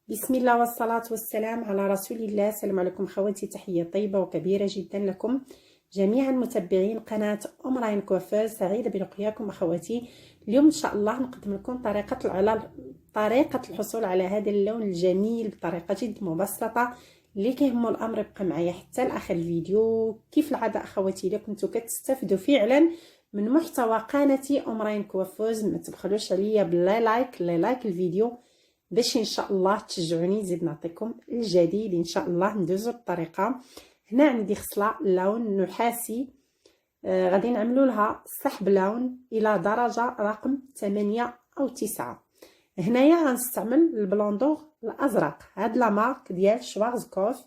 بسم الله والصلاة والسلام على رسول الله. السلام عليكم خواتي، تحية طيبة وكبيرة جدا لكم جميعا متابعين قناة أم راين كوافير. سعيدة بلقياكم أخواتي. اليوم إن شاء الله نقدم لكم طريقة الحصول على هذا اللون الجميل بطريقة جد مبسطة. اللي كيهمو الأمر يبقى معايا حتى لآخر الفيديو. كيف العادة أخواتي، إلا كنتو كتستافدوا فعلا من محتوى قناتي أم راين كوافوز، ما تبخلوش عليا لايك الفيديو باش ان شاء الله تشجعوني نزيد نعطيكم الجديد. ان شاء الله ندوزو الطريقه. هنا عندي خصله لون نحاسي، غادي نعملوا لها سحب لون الى درجه رقم 8 او 9. هنايا غنستعمل البلوندور الازرق، هاد لا مارك ديال شوارزكوف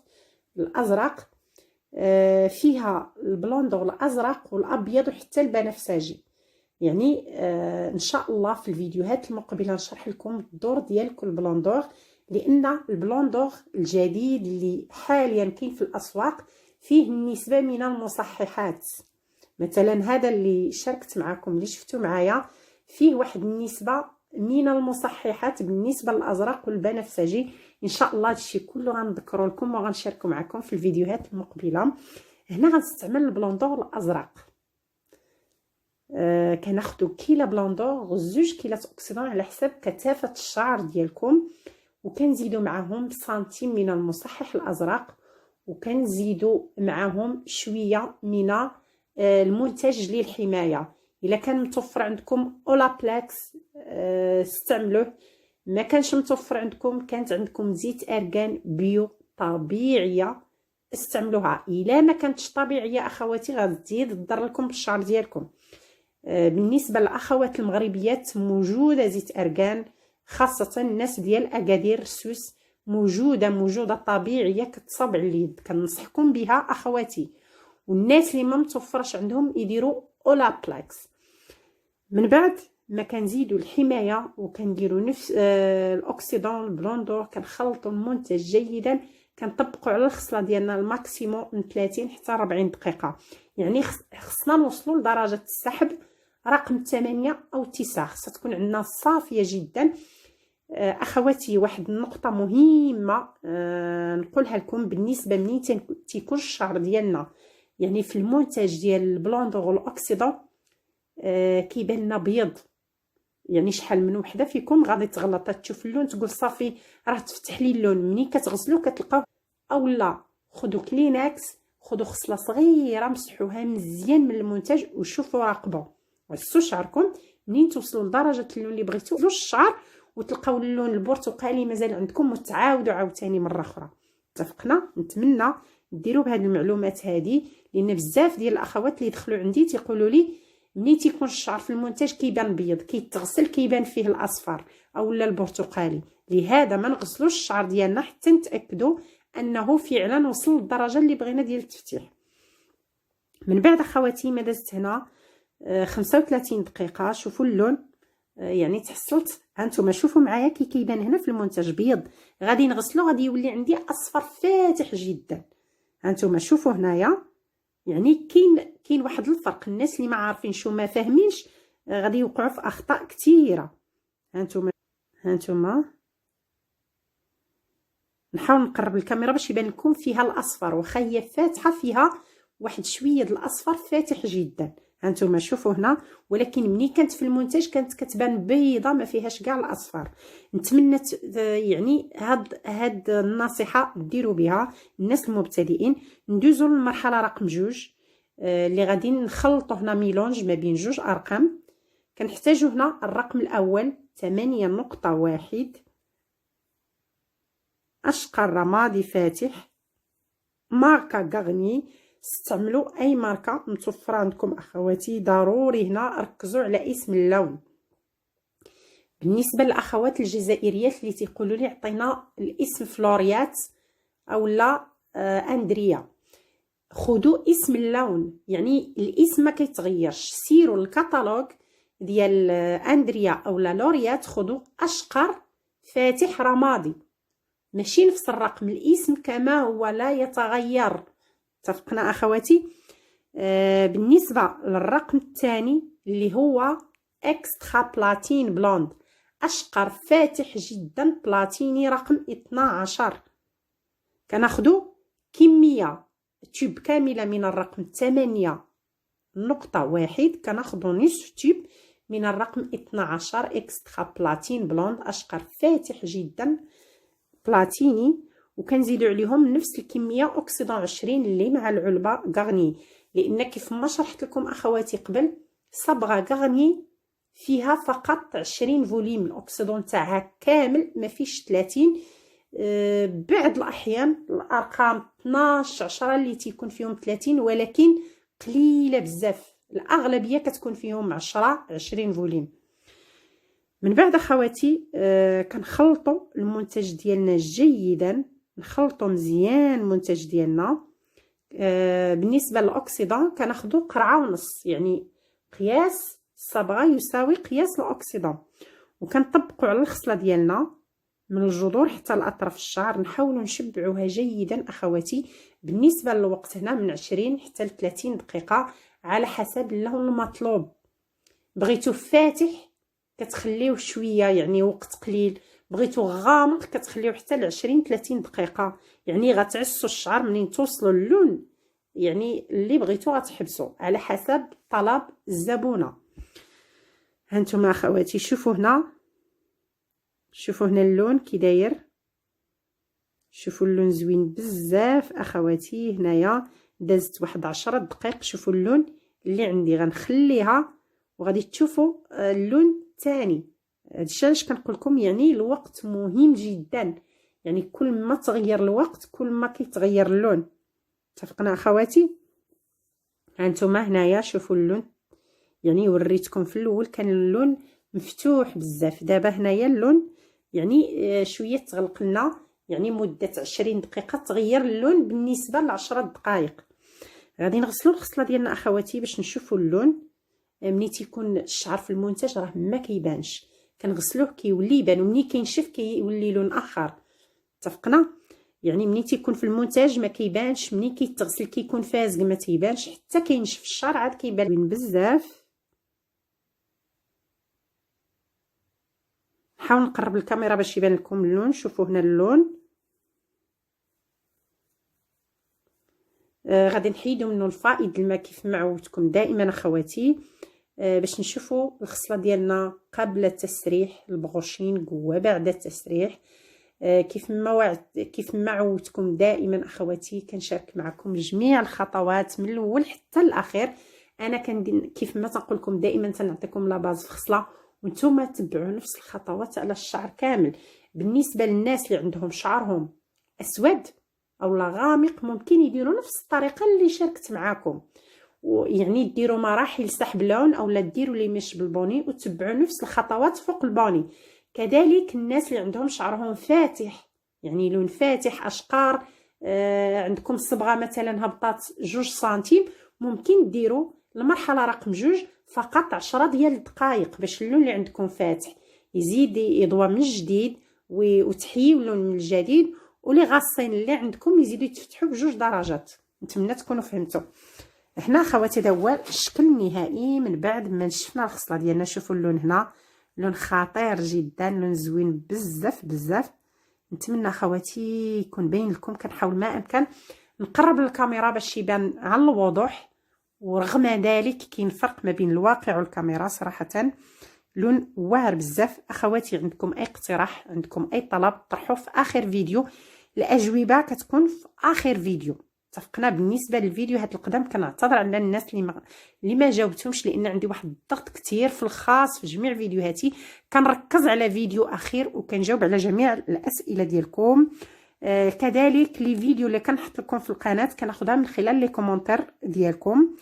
الازرق، فيها البلوندور الازرق والابيض وحتى البنفسجي. يعني ان شاء الله في الفيديوهات المقبله نشرح لكم الدور ديال كل بلوندور، لان البلوندور الجديد اللي حاليا كاين في الاسواق فيه نسبه من المصححات. مثلا هذا اللي شاركت معكم اللي شفتوا معايا فيه واحد النسبه من المصححات بالنسبه للازرق والبنفسجي. ان شاء الله هادشي كله غنذكروا لكم وغنشاركوا معكم في الفيديوهات المقبله. هنا غنستعمل البلوندور الازرق، كناخدو كيلا بلوندور و2 كيلات اوكسيدون على حساب كثافه الشعر ديالكم، وكنزيدو معاهم سنتيم من المصحح الازرق، وكنزيدو معاهم شويه من المنتج للحمايه. الا كان متوفر عندكم اولابلكس استعملوه، ما كانش متوفر عندكم كانت عندكم زيت ارغان بيو طبيعيه استعملوها. الا ما كانتش طبيعيه اخواتي غتزيد تضر لكم بالشعر ديالكم. بالنسبه للاخوات المغربيات موجوده زيت ارغان، خاصه الناس ديال اكادير سوس، موجوده طبيعيه كتصاب على اليد، كنصحكم بها اخواتي. والناس اللي ما متوفرش عندهم يديروا اولابلكس. من بعد ما كنزيدوا الحمايه وكنديروا نفس الاوكسيدون البلوندور، كنخلطوا المنتج جيدا، كنطبقوا على الخصله ديالنا الماكسيموم من 30 حتى 40 دقيقه. يعني خصنا نوصلوا لدرجه السحب رقم 8 او 9، خصها تكون عندنا صافيه جدا. اخواتي واحد النقطه مهمه نقولها لكم، بالنسبه منين تيكون الشعر ديالنا يعني في المنتج ديال البلوندور والاوكسيدون كيبان لنا بيض. يعني شحال من وحده فيكم غادي تغلط تشوف اللون تقول صافي راه تفتح لي اللون، منين كتغسلوه كتلقاو. اولا خذوا كلينكس، خذوا خصله صغيره مسحوها مزيان من المنتج وشوفوا راقبوا غسلوا شعركم. منين توصلوا لدرجه اللون اللي بغيتو الشعر وتلقاو اللون البرتقالي مازال عندكم وتعاودوا عاوتاني مره اخرى. اتفقنا؟ نتمنى ديروا بهذه المعلومات هذه، لان بزاف ديال الاخوات اللي دخلوا عندي تيقولوا لي ملي تيكون الشعر في المنتج كيبان بيض، كيتغسل كيبان فيه الاصفر اولا البرتقالي. لهذا ما نغسلوش الشعر ديالنا حتى نتاكدوا انه فعلا وصل للدرجه اللي بغينا ديال التفتيح. من بعد اخواتي ما دازت هنا 35 دقيقه. شوفوا اللون، يعني تحصلت. هانتوما شوفوا معايا كي كيبان هنا في المنتج بيض، غادي نغسلو غادي يولي عندي اصفر فاتح جدا. هانتوما شوفوا هنايا، يعني كاين واحد الفرق. الناس اللي ما عارفينش وما فاهمينش غادي يوقعوا في اخطاء كثيره. هانتوما نحاول نقرب الكاميرا باش يبان لكم فيها الاصفر، واخا هي فاتحه فيها واحد شويه د الاصفر فاتح جدا. هانتوما شوفوا هنا، ولكن ملي كانت في المنتج كانت كتبان بيضه ما فيهاش كاع الاصفر. نتمنى يعني هاد النصيحه ديروا بها الناس المبتدئين. ندوزوا للمرحله رقم 2 اللي غادي نخلطوا هنا ميلونج ما بين جوج ارقام. كنحتاجوا هنا الرقم الاول 8.1 اشقر رمادي فاتح ماركه غارني. استعملوا اي ماركه متوفره عندكم اخواتي. ضروري هنا ركزوا على اسم اللون. بالنسبه للاخوات الجزائريات اللي تيقولوا لي عطينا الاسم فلوريات او لا اندريا، خذوا اسم اللون، يعني الاسم ما كيتغيرش. سيروا الكتالوج ديال اندريا او لا لوريات، خذوا اشقر فاتح رمادي، ماشي نفس الرقم، الاسم كما هو لا يتغير. اتفقنا اخواتي؟ بالنسبه للرقم الثاني اللي هو اكسترا بلاتين بلوند، اشقر فاتح جدا بلاتيني رقم 12. كناخدو كميه تيوب كامله من الرقم 8.1، كناخدو نصف تيوب من الرقم 12 اكسترا بلاتين بلوند اشقر فاتح جدا بلاتيني، وكنزيدو عليهم نفس الكميه اوكسيدون 20 اللي مع العلبه غارني، لان كيف ما شرحت لكم اخواتي قبل صبغه غارني فيها فقط 20 فوليم، الاوكسيدون تاعها كامل ما فيش 30. بعض الاحيان الارقام 12 10 اللي تيكون فيهم 30، ولكن قليله بزاف، الاغلبيه كتكون فيهم 10 20 فوليم. من بعد اخواتي كنخلطوا المنتج ديالنا جيدا، نخلطوا مزيان المنتج ديالنا. بالنسبه للاوكسيدون كناخذوا قرعه ونص، يعني قياس الصبغه يساوي قياس الاوكسيدون، وكنطبقوا على الخصله ديالنا من الجذور حتى لاطراف الشعر. نحاولوا نشبعوها جيدا اخواتي. بالنسبه للوقت هنا من 20 حتى ل 30 دقيقه على حسب اللون المطلوب. بغيتو فاتح كتخليوه شويه يعني وقت قليل، بغيتو غامق كتخليوه حتى ل 20 30 دقيقه، يعني غتعسوا الشعر منين توصلوا اللون يعني اللي بغيتو غتحبسوا على حسب طلب الزبونه. هانتوما اخواتي شوفوا هنا، شوفوا هنا اللون كي داير، شوفوا اللون زوين بزاف اخواتي. هنايا دازت واحد 10 دقائق. شوفوا اللون اللي عندي، غنخليها وغادي تشوفوا اللون الثاني. هادشي علاش كنقول لكم يعني الوقت مهم جدا، يعني كل ما تغير الوقت كل ما كيتغير اللون. اتفقنا اخواتي؟ هانتوما هنايا شوفوا اللون، يعني وريتكم في الاول كان اللون مفتوح بزاف، دابا هنايا اللون يعني شويه تغلق لنا، يعني مده 20 دقيقه تغير اللون بالنسبه ل 10 دقائق. غادي نغسلوا الخصله ديالنا اخواتي باش نشوفوا اللون. ملي تيكون الشعر في المنتج راه ما كيبانش، كنغسلوه كيولي يبان، وملي كينشف كيولي لون اخر. اتفقنا؟ يعني ملي تيكون في المنتج ما كيبانش، ملي كيتغسل كيكون فازق ما تيبانش، حتى كينشف الشعر عاد كيبان بزاف. نحاول نقرب الكاميرا باش يبان لكم اللون. شوفوا هنا اللون. غادي نحيدوا منه الفائض الماء كيف ما عودتكم دائما اخواتي، باش نشوفوا الخصله ديالنا قبل التسريح البغوشين وبعد التسريح. كيف ما عودتكم دائما اخواتي كنشارك معكم جميع الخطوات من الاول حتى الاخير. انا كيف ما تنقول لكم دائما تنعطيكم لا باز في خصله، وانتم تبعوا نفس الخطوات على الشعر كامل. بالنسبه للناس اللي عندهم شعرهم اسود او لا غامق ممكن يديروا نفس الطريقه اللي شاركت معاكم، ويعني ديروا مراحل سحب اللون اولا ديروا لي ميش بالبوني وتبعوا نفس الخطوات فوق البوني. كذلك الناس اللي عندهم شعرهم فاتح، يعني لون فاتح اشقار، عندكم الصبغه مثلا هبطات 2 سنتيم، ممكن ديروا المرحله رقم 2 فقط 10 ديال الدقائق باش اللون اللي عندكم فاتح يزيد يضوى من جديد، وتحييو اللون من الجديد، ولي غاصين اللي عندكم يزيدوا يتفتحوا ب2 درجات. نتمنى تكونوا فهمتوا. هنا خواتي دا هو الشكل النهائي من بعد ما نشفنا الخصله ديالنا. شوفوا اللون هنا، لون خطير جدا، لون زوين بزاف بزاف. نتمنى خواتي يكون باين لكم. كنحاول ما امكن نقرب للكاميرا باش يبان على الوضوح، ورغم ذلك كاين فرق ما بين الواقع والكاميرا صراحه. لون واعر بزاف اخواتي. عندكم اي اقتراح، عندكم اي طلب، طرحوه في اخر فيديو. الاجوبه كتكون في اخر فيديو. اتفقنا؟ بالنسبه للفيديوهات القدام كنعتذر على الناس اللي ما جاوبتهمش، لان عندي واحد الضغط كتير في الخاص في جميع فيديوهاتي. كنركز على فيديو اخير وكنجاوب على جميع الاسئله ديالكم. كذلك لي فيديو اللي كنحط لكم في القناه كناخذها من خلال لي كومونتير ديالكم.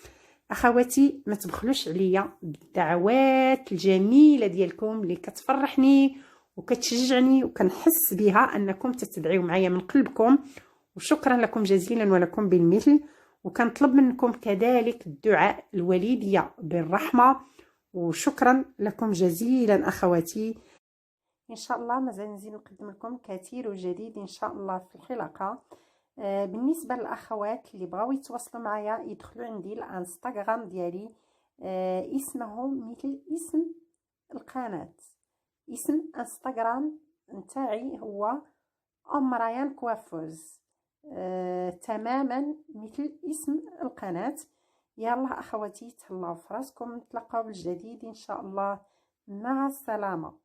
اخواتي ما تبخلوش عليا بالدعوات الجميله ديالكم اللي كتفرحني وكتشجعني، وكنحس بها انكم تتبعيو معايا من قلبكم، وشكرا لكم جزيلا ولكم بالمثل. وكنطلب منكم كذلك الدعاء الوالدية بالرحمة، وشكرا لكم جزيلا اخواتي. ان شاء الله مازال نزيد نقدم لكم كثير وجديد ان شاء الله في الحلقة. بالنسبة للأخوات اللي بغاو يتواصلوا معايا يدخلوا عندي الانستغرام ديالي، اسمه مثل اسم القناة، اسم انستغرام نتاعي هو ام ريان كوافوز، تماما مثل اسم القناة. يلا اخواتي تهلاو فراسكم، نتلاقاو بالجديد ان شاء الله، مع السلامة.